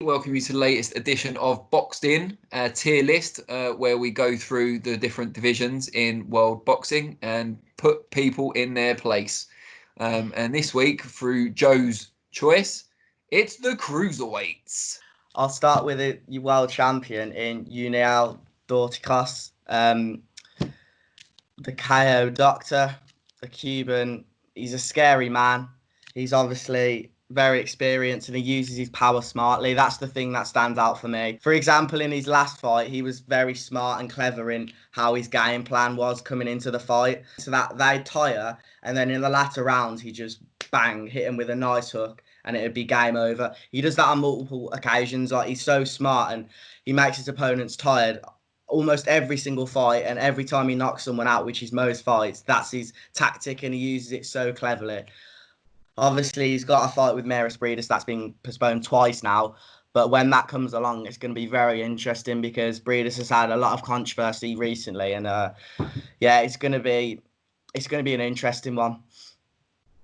welcome you to the latest edition of Boxed In, a tier list where we go through the different divisions in world boxing and put people in their place. And this week, through Joe's choice, it's the Cruiserweights. I'll start with the world champion in Yuniel Dorticos, the KO doctor, the Cuban. He's a scary man. He's obviously very experienced and he uses his power smartly. That's the thing that stands out for me. For example, in his last fight, he was very smart and clever in how his game plan was coming into the fight. So that they'd tire, and then in the latter rounds, he just bang, hit him with a nice hook, and it'd be game over. He does that on multiple occasions. Like, he's so smart and he makes his opponents tired almost every single fight, and every time he knocks someone out, which is most fights, that's his tactic, and he uses it so cleverly. Obviously, he's got a fight with Mairis Briedis that's been postponed twice now. But when that comes along, it's going to be very interesting because Briedis has had a lot of controversy recently, and it's going to be an interesting one.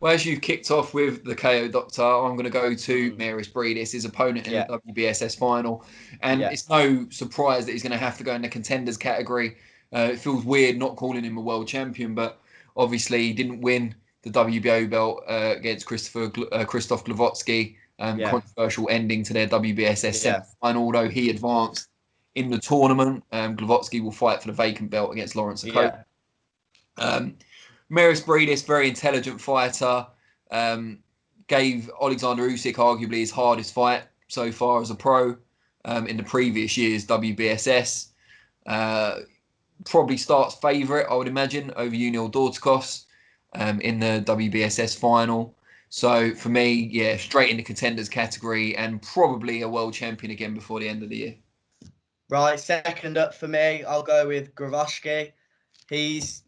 Well, as you kicked off with the KO Doctor, I'm going to go to Mairis Briedis, his opponent in the WBSS final. And it's no surprise that he's going to have to go in the contenders category. It feels weird not calling him a world champion, but obviously he didn't win the WBO belt against Krzysztof Glowacki. Controversial ending to their WBSS semi-final, although he advanced in the tournament. Glowacki will fight for the vacant belt against Lawrence Okolie. Mairis Briedis, very intelligent fighter, gave Alexander Usyk arguably his hardest fight so far as a pro in the previous year's WBSS. Probably starts favourite, I would imagine, over Yuniel Dorticos in the WBSS final. So for me, straight in the contenders category and probably a world champion again before the end of the year. Right, second up for me, I'll go with Glowacki. He's,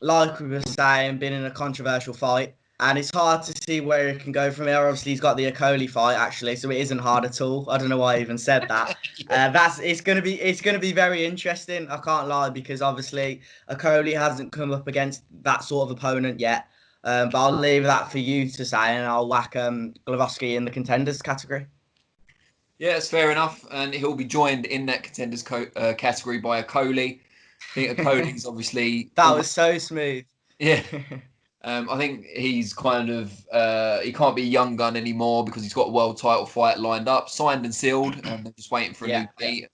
like we were saying, been in a controversial fight, and it's hard to see where he can go from here. Obviously, he's got the Okolie fight actually, so it isn't hard at all. I don't know why I even said that. It's gonna be very interesting. I can't lie, because obviously Okolie hasn't come up against that sort of opponent yet. But I'll leave that for you to say, and I'll whack Glowacki in the contenders category. Yeah, it's fair enough, and he'll be joined in that contenders category by Okolie. I think Okolie's obviously... That was so smooth. Yeah. I think he's kind of... he can't be a young gun anymore because he's got a world title fight lined up, signed and sealed, and they're just waiting for a new date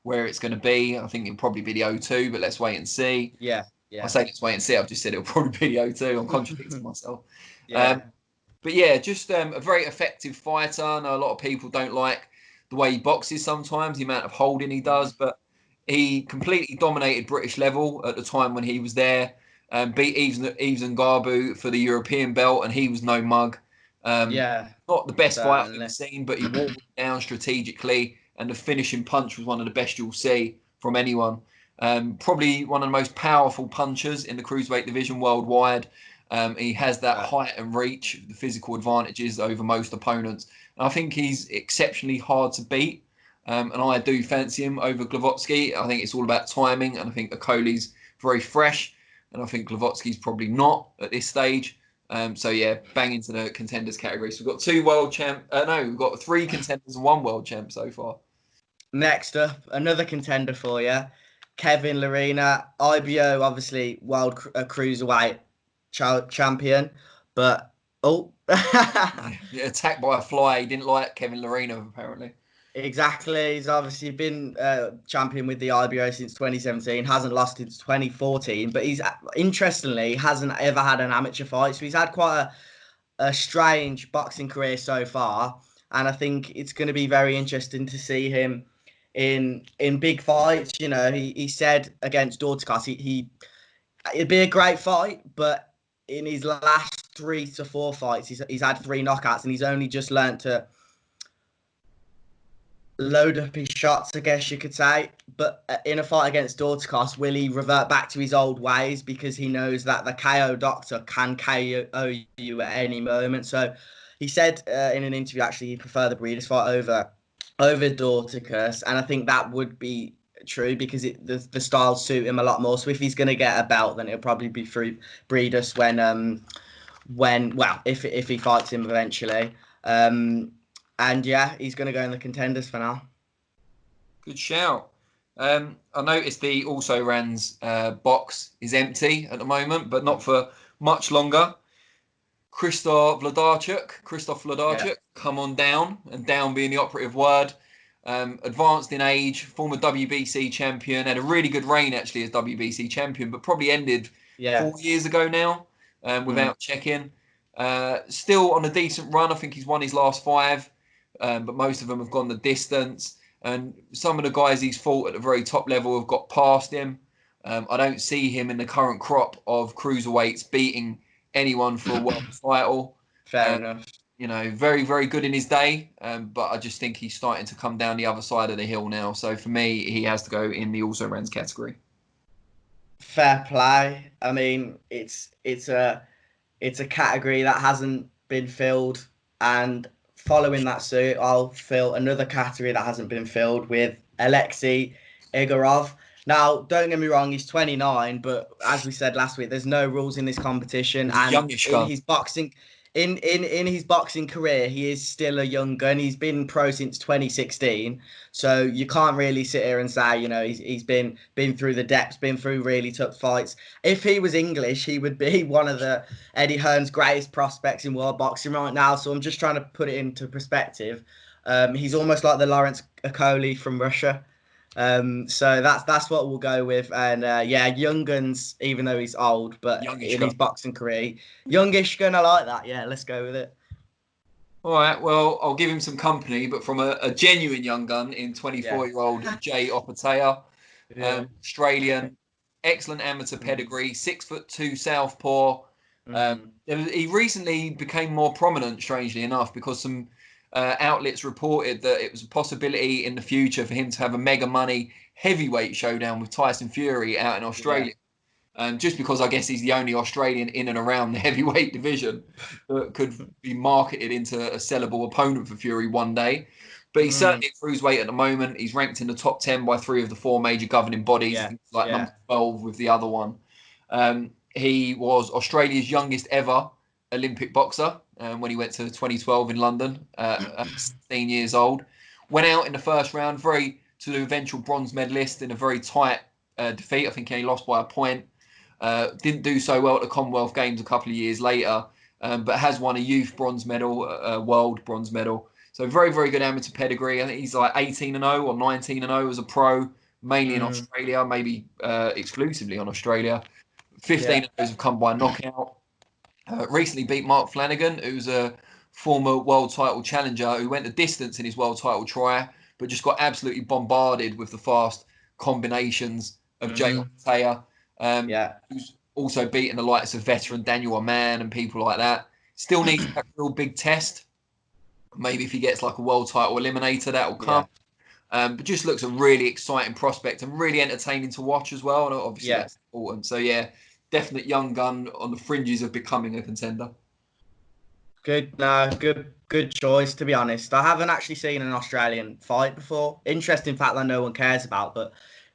where it's going to be. I think it'll probably be the O2, but let's wait and see. Yeah. I say let's wait and see. I've just said it'll probably be the O2. I'm contradicting myself. But just a very effective fighter. I know a lot of people don't like the way he boxes sometimes, the amount of holding he does, but he completely dominated British level at the time when he was there. Beat Yves Ngabu for the European belt, and he was no mug. Not the best fight I've ever seen, but he wore it down strategically, and the finishing punch was one of the best you'll see from anyone. Probably one of the most powerful punchers in the cruiserweight division worldwide. He has that height and reach, the physical advantages over most opponents. And I think he's exceptionally hard to beat. And I do fancy him over Glowacki. I think it's all about timing, and I think Okolie's very fresh, and I think Glowacki's probably not at this stage. Bang into the contenders category. So we've got we've got 3 contenders and 1 world champ so far. Next up, another contender for you, Kevin Lerena, IBO, obviously world cruiserweight champion, but attacked by a fly. He didn't like Kevin Lerena, apparently. Exactly. He's obviously been champion with the IBO since 2017, hasn't lost since 2014, but he's interestingly hasn't ever had an amateur fight, so he's had quite a strange boxing career so far, and I think it's going to be very interesting to see him in big fights. You know, he said against Dorticos it'd be a great fight, but in his last 3 to 4 fights, he's had 3 knockouts, and he's only just learnt to load up his shots, I guess you could say. But in a fight against Dorticos, will he revert back to his old ways, because he knows that the KO doctor can KO you at any moment? So he said in an interview, actually, he'd prefer the Briedis fight over Dorticos, and I think that would be true because the styles suit him a lot more. So if he's going to get a belt, then it'll probably be through Briedis if he fights him eventually. And yeah, he's going to go in the contenders for now. Good shout. I noticed the also ran's box is empty at the moment, but not for much longer. Christoph Vladarchuk, come on down, and down being the operative word. Advanced in age, former WBC champion, had a really good reign actually as WBC champion, but probably ended 4 years ago now without checking. Still on a decent run. I think he's won his last 5, but most of them have gone the distance. And some of the guys he's fought at the very top level have got past him. I don't see him in the current crop of cruiserweights beating anyone for a world title. Fair enough. You know, very, very good in his day, but I just think he's starting to come down the other side of the hill now. So for me, he has to go in the also rans category. Fair play. I mean, it's a category that hasn't been filled, and following that suit, I'll fill another category that hasn't been filled with Alexei Igorov. Now, don't get me wrong, he's 29, but as we said last week, there's no rules in this competition, and in his boxing career, he is still a young gun. He's been pro since 2016, so you can't really sit here and say, you know, he's been through the depths, been through really tough fights. If he was English, he would be one of the Eddie Hearn's greatest prospects in world boxing right now. So I'm just trying to put it into perspective. He's almost like the Lawrence Okolie from Russia. So that's what we'll go with. And young guns, even though he's old, but in his boxing career, youngish gun, I like that. Yeah, let's go with it. All right, well, I'll give him some company, but from a genuine young gun in 24-year-old Jay Opatea, Australian, excellent amateur pedigree, 6'2" southpaw. He recently became more prominent, strangely enough, because some outlets reported that it was a possibility in the future for him to have a mega money heavyweight showdown with Tyson Fury out in Australia. Just because I guess he's the only Australian in and around the heavyweight division that could be marketed into a sellable opponent for Fury one day. But he's certainly at cruiserweight at the moment. He's ranked in the top 10 by 3 of the 4 major governing bodies, number 12 with the other one. He was Australia's youngest ever Olympic boxer when he went to 2012 in London at 16 years old. Went out in the first round, to the eventual bronze medalist in a very tight defeat. I think he only lost by a point. Didn't do so well at the Commonwealth Games a couple of years later, but has won a youth bronze medal, world bronze medal. So very, very good amateur pedigree. I think he's like 18-0 or 19-0 as a pro, mainly in Australia, maybe exclusively on Australia. 15 of those have come by knockout. Recently beat Mark Flanagan, who's a former world title challenger who went the distance in his world title try, but just got absolutely bombarded with the fast combinations of Jay Opatea. Who's also beaten the likes of veteran Daniel Aman and people like that. Still needs that real big test. Maybe if he gets like a world title eliminator, that will come. But just looks a really exciting prospect and really entertaining to watch as well. And obviously that's important. So definite young gun on the fringes of becoming a contender. Good choice, to be honest. I haven't actually seen an Australian fight before. Interesting fact that no one cares about, but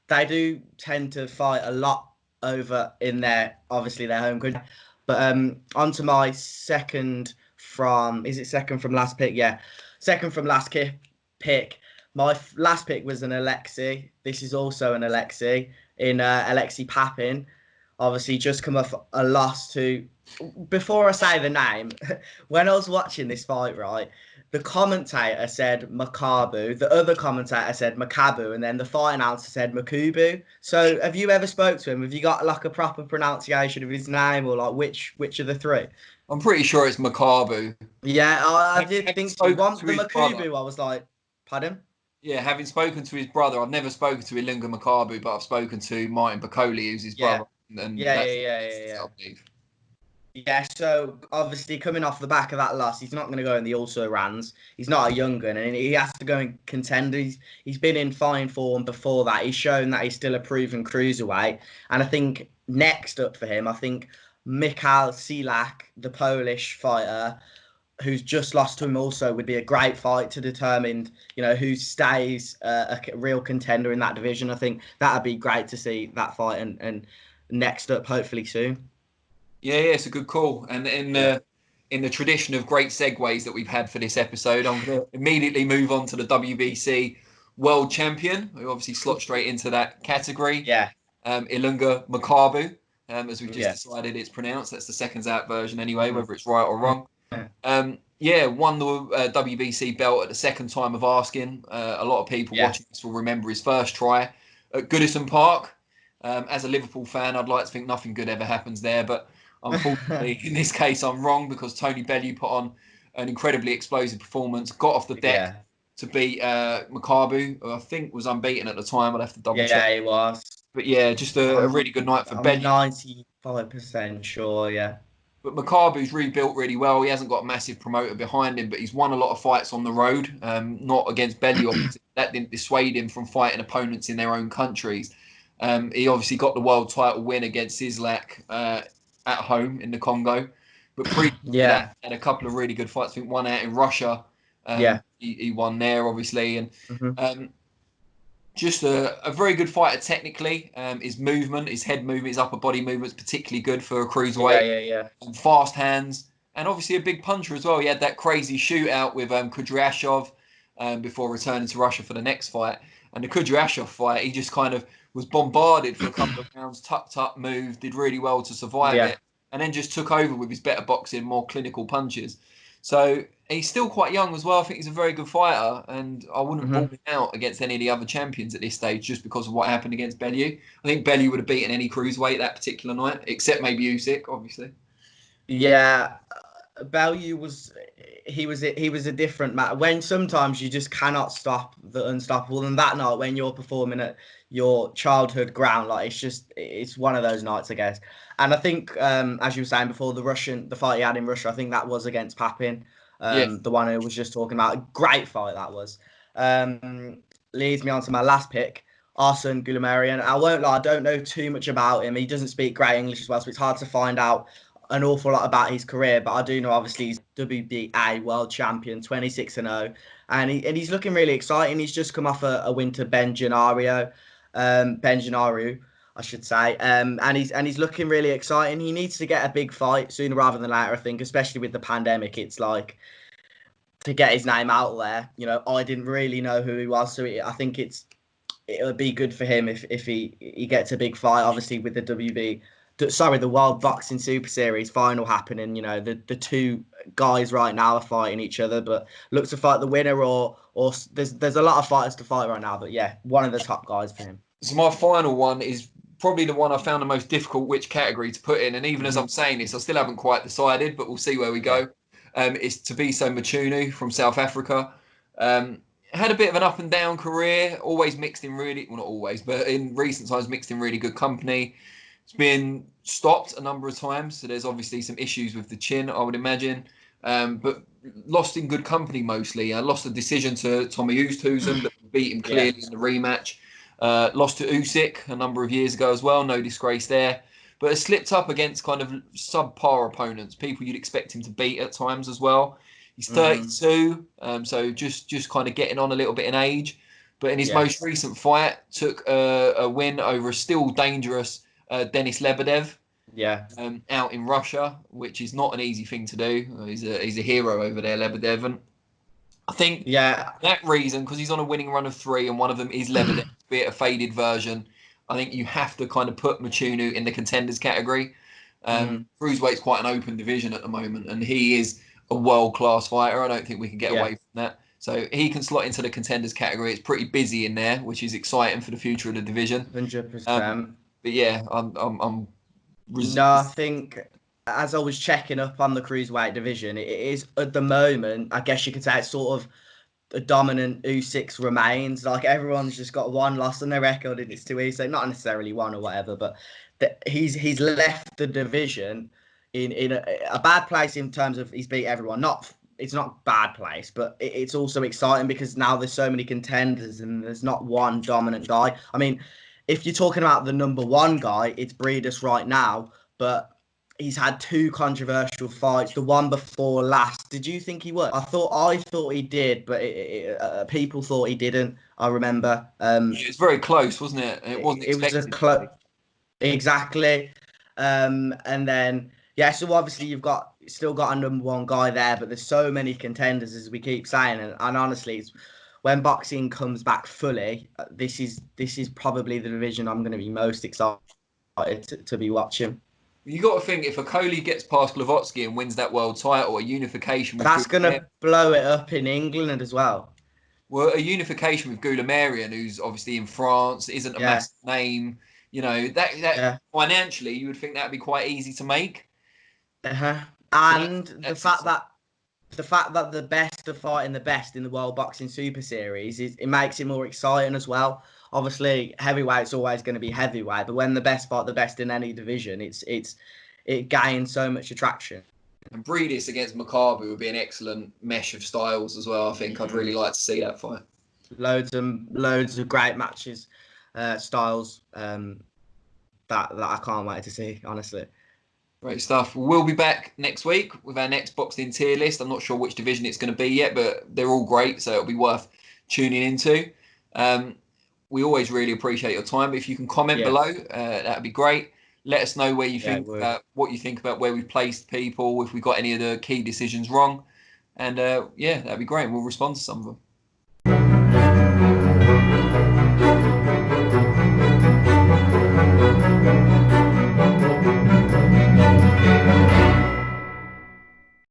they do tend to fight a lot over in their home country. But onto my second from last pick? Yeah, second from last pick. My last pick was an Alexei. This is also an Alexei in Alexei Papin. Obviously, just come off a loss to. Before I say the name, when I was watching this fight, right, the commentator said Makabu, the other commentator said Makabu, and then the fight announcer said Makabu. So, have you ever spoke to him? Have you got like a proper pronunciation of his name, or like which of the 3? I'm pretty sure it's Makabu. Yeah, I did think so. The Makabu, I was like, pardon? Yeah, having spoken to his brother, I've never spoken to Ilunga Makabu, but I've spoken to Martin Okolie, who's his brother. And Yeah, so obviously coming off the back of that loss, he's not going to go in the also rans. He's not a young gun, and he has to go and contend. He's been in fine form before that. He's shown that he's still a proven cruiserweight. And I think next up for him, Michal Silak, the Polish fighter, who's just lost to him also, would be a great fight to determine, who stays a real contender in that division. I think that would be great to see that fight and next up, hopefully soon. Yeah, it's a good call. And in in the tradition of great segues that we've had for this episode, I'm going to immediately move on to the WBC World Champion, who obviously slots straight into that category. Yeah. Ilunga Makabu, as we've just decided it's pronounced. That's the SecondsOut version anyway, whether it's right or wrong. Won the WBC belt at the second time of asking. A lot of people watching this will remember his first try at Goodison Park. As a Liverpool fan, I'd like to think nothing good ever happens there, but unfortunately, in this case, I'm wrong because Tony Bellew put on an incredibly explosive performance, got off the deck to beat Makabu, who I think was unbeaten at the time. I'll have to double check. Yeah, he was. But yeah, just a really good night for Bellew. 95% sure, yeah. But Makabu's rebuilt really well. He hasn't got a massive promoter behind him, but he's won a lot of fights on the road, not against Bellew. That didn't dissuade him from fighting opponents in their own countries. He obviously got the world title win against Sislak at home in the Congo. But that, had a couple of really good fights. I think one out in Russia. He won there, obviously. And just a very good fighter technically. His movement, his head movement, his upper body movement is particularly good for a cruiserweight. And fast hands. And obviously a big puncher as well. He had that crazy shootout with Kudryashov before returning to Russia for the next fight. And the Kudryashov fight, he just kind of was bombarded for a couple of rounds, tucked up, moved, did really well to survive it, and then just took over with his better boxing, more clinical punches. So he's still quite young as well. I think he's a very good fighter, and I wouldn't rule him out against any of the other champions at this stage just because of what happened against Bellew. I think Bellew would have beaten any cruiserweight that particular night, except maybe Usyk, obviously. Yeah, Bellew was a different man. When sometimes you just cannot stop the unstoppable, and that night when you're performing at your childhood ground, like it's one of those nights, I guess. And I think, as you were saying before, the fight he had in Russia, I think that was against Papin, the one I was just talking about. A great fight that was. Leads me on to my last pick, Arsene Goulamirian. I won't lie, I don't know too much about him. He doesn't speak great English as well, so it's hard to find out an awful lot about his career, but I do know obviously he's WBA world champion, 26-0, and he's looking really exciting. He's just come off a win to Ben Gennaro, I should say, and he's looking really exciting. He needs to get a big fight sooner rather than later, I think, especially with the pandemic. It's like to get his name out there. You know, I didn't really know who he was, so I think it would be good for him if he gets a big fight. Obviously with the World Boxing Super Series final happening, you know, the two guys right now are fighting each other, but look to fight the winner or there's a lot of fighters to fight right now, but yeah, one of the top guys for him. So my final one is probably the one I found the most difficult which category to put in, and even as I'm saying this, I still haven't quite decided, but we'll see where we go. It's Tabiso Machunu from South Africa. Had a bit of an up and down career, always mixed in really, well not always, but in recent times mixed in really good company. It's been stopped a number of times, so there's obviously some issues with the chin, I would imagine. But lost in good company mostly. Lost a decision to Tommy Oosthuizen, but beat him clearly in the rematch. Lost to Usyk a number of years ago as well, no disgrace there. But has slipped up against kind of subpar opponents, people you'd expect him to beat at times as well. He's 32, so just kind of getting on a little bit in age. But in his most recent fight, took a win over a still dangerous Denis Lebedev, out in Russia, which is not an easy thing to do. He's a hero over there, Lebedev, and I think that reason, because he's on a winning run of 3, and one of them is Lebedev, be it a faded version. I think you have to kind of put Machunu in the contenders category. Cruiserweight's quite an open division at the moment, and he is a world-class fighter. I don't think we can get away from that. So he can slot into the contenders category. It's pretty busy in there, which is exciting for the future of the division. 100%. But yeah, I think as I was checking up on the cruiserweight division, it is at the moment, I guess you could say it's sort of the dominant Usyk remains. Like everyone's just got one loss on their record, and it's too easy. So not necessarily one or whatever, but he's left the division in a bad place in terms of he's beat everyone. It's not a bad place, but it's also exciting because now there's so many contenders and there's not one dominant guy. I mean, if you're talking about the number one guy, it's Briedis right now, but he's had 2 controversial fights. The one before last, did you think he would? I thought he did, but people thought he didn't. I remember. It was very close, wasn't it? It wasn't expected. It was exactly. And then Yeah, so obviously you've still got a number one guy there, but there's so many contenders, as we keep saying, and honestly, it's, when boxing comes back fully, this is probably the division I'm going to be most excited to be watching. You got to think, if Okolie gets past Glavotsky and wins that world title, a unification with That's going to blow it up in England as well. Well, a unification with Goulamarian, who's obviously in France, isn't a massive name. You know, that financially, you would think that would be quite easy to make. And the fact that the best are fighting the best in the World Boxing Super Series, it makes it more exciting as well. Obviously, heavyweight's always going to be heavyweight, but when the best fight the best in any division, it gains so much attraction. And Briedis against Makabu would be an excellent mesh of styles as well. I think I'd really like to see that fight. Loads of great matches, styles that I can't wait to see, honestly. Great stuff. We'll be back next week with our next boxing tier list. I'm not sure which division it's going to be yet, but they're all great, so it'll be worth tuning into. We always really appreciate your time. If you can comment below, that'd be great. Let us know where you think what you think about where we've placed people, if we've got any of the key decisions wrong. And that'd be great. We'll respond to some of them.